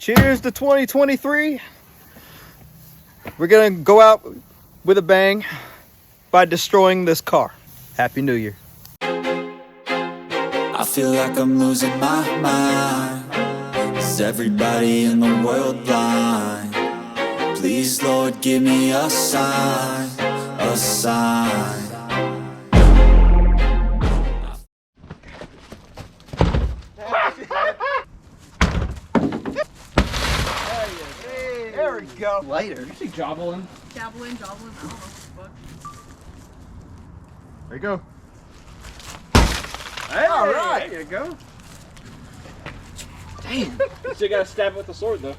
Cheers to 2023. We're gonna go out with a bang by destroying this car. Happy New Year. I feel like I'm losing my mind. Is everybody in the world blind? Please, Lord, give me a sign, a sign. There we go. Lighter. You see javelin? Javelin, I don't know what the fuck. There you go. Hey, all right. There you go. Damn. So you gotta stab it with the sword, though.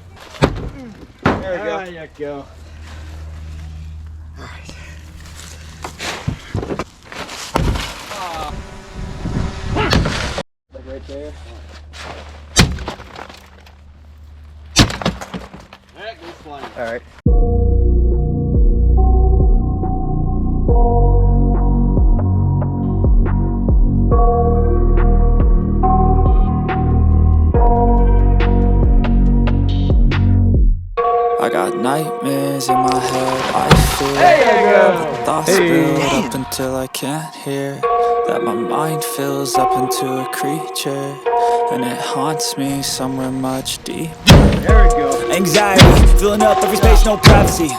There we go. There you go. All right. Like right there. Alright, go flying. All right. I got nightmares in my head, I fear. There you go. Thoughts build up until I can't hear. That my mind fills up into a creature, and it haunts me somewhere much deeper. There we go. Anxiety, filling up every space, no privacy.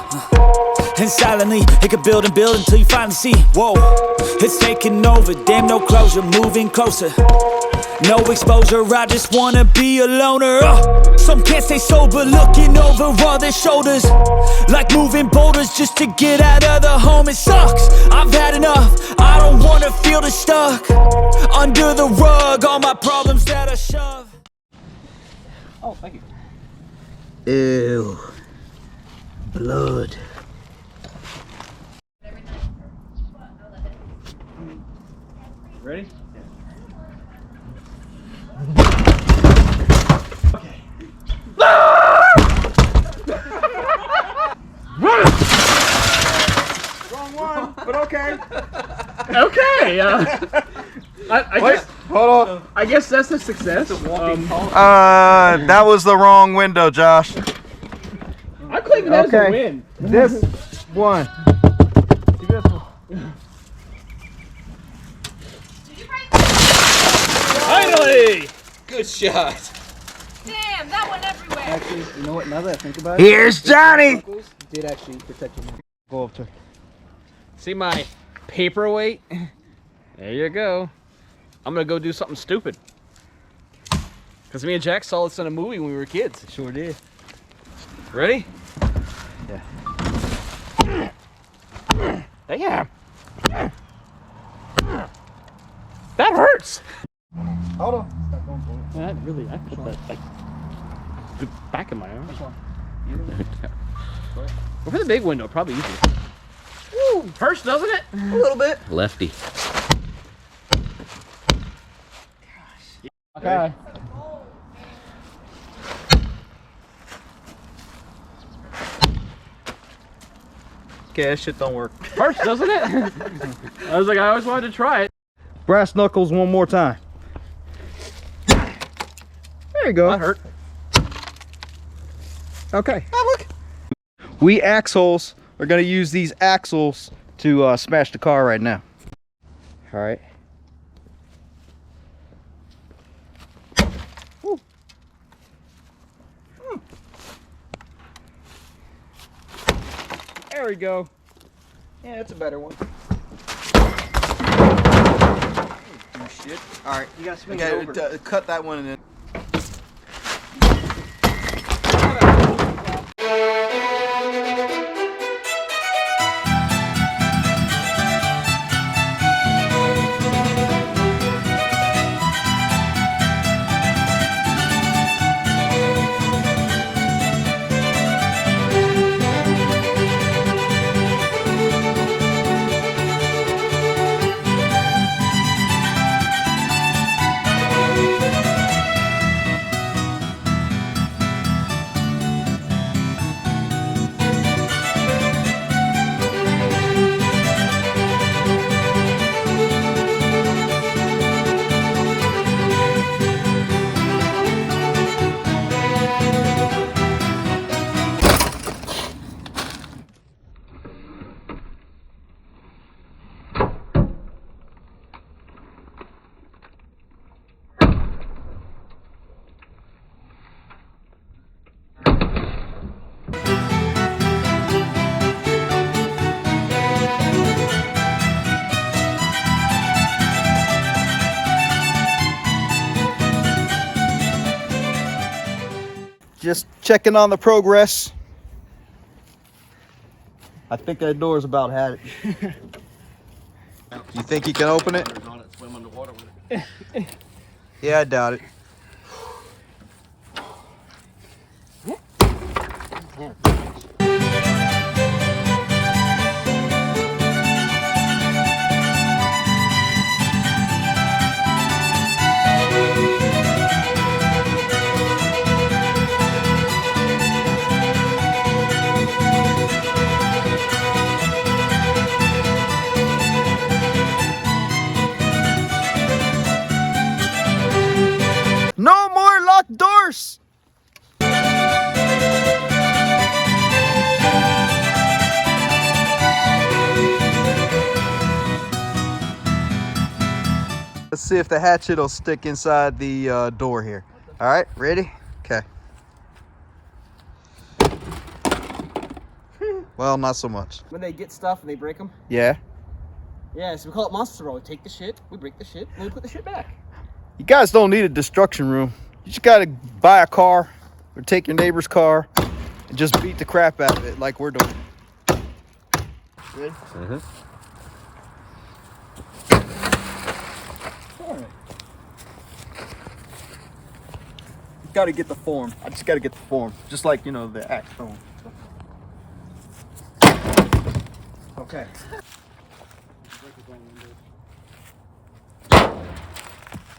And silently, it could build and build until you finally see. Whoa, it's taking over, damn no closure, moving closer. No exposure, I just wanna be a loner. Some can't stay sober, looking over all their shoulders, like moving boulders just to get out of the home. It sucks, I've had enough, I don't wanna feel the stuck under the rug, all my problems that I shove. Oh, thank you. Ew. Blood. Ready? Okay. Wrong one, but okay. Okay. I guess. Hold on. I guess that's a success. That was the wrong window, Josh. I claim that as a Okay. win. This one. See this one. Finally! Good shot. Damn, that went everywhere. Actually, you know what? Now that I think about it, Here's Johnny. did actually protect him. Go up to her. See my paperweight? There you go. I'm gonna go do something stupid. Cause me and Jack saw this in a movie when we were kids. Sure did. Ready? Yeah. Damn. That hurts. Hold on. That really, I put that like the back of my arm. Go for the big window, probably easier. Woo! Hurts, doesn't it? A little bit. Lefty. Okay. Okay, that shit don't work. Hurts, doesn't it? I was like, I always wanted to try it. Brass knuckles one more time. There you go. That hurt. Okay. Oh, look. We axles are gonna use these axles to smash the car right now. All right. Woo. There we go. Yeah, that's a better one. Oh, shit. All right, You gotta swing okay, it over. cut that one and then. Just checking on the progress. I think that door's about had it. You think you can open it? Yeah, I doubt it. No more locked doors! Let's see if the hatchet will stick inside the door here. All right, ready? Okay. Well, not so much. When they get stuff and they break them. Yeah. Yeah, so we call it monster roll. We take the shit, we break the shit, and we put the shit back. You guys don't need a destruction room. You just gotta buy a car or take your neighbor's car and just beat the crap out of it like we're doing. Good? Mm-hmm. All right. You gotta get the form. I just gotta get the form. Just like, you know, the axe form. Okay.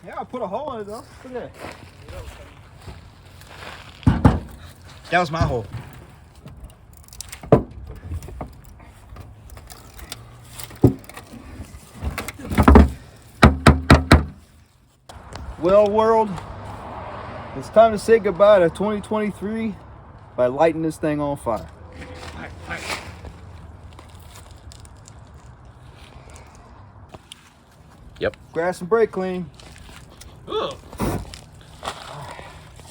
Yeah, I put a hole in it though. Look at that. That was my hole. Well, world, it's time to say goodbye to 2023 by lighting this thing on fire. Yep. Grass and brake clean. Ugh.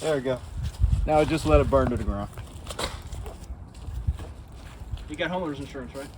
There we go. Now just let it burn to the ground. You got homeowner's insurance, right?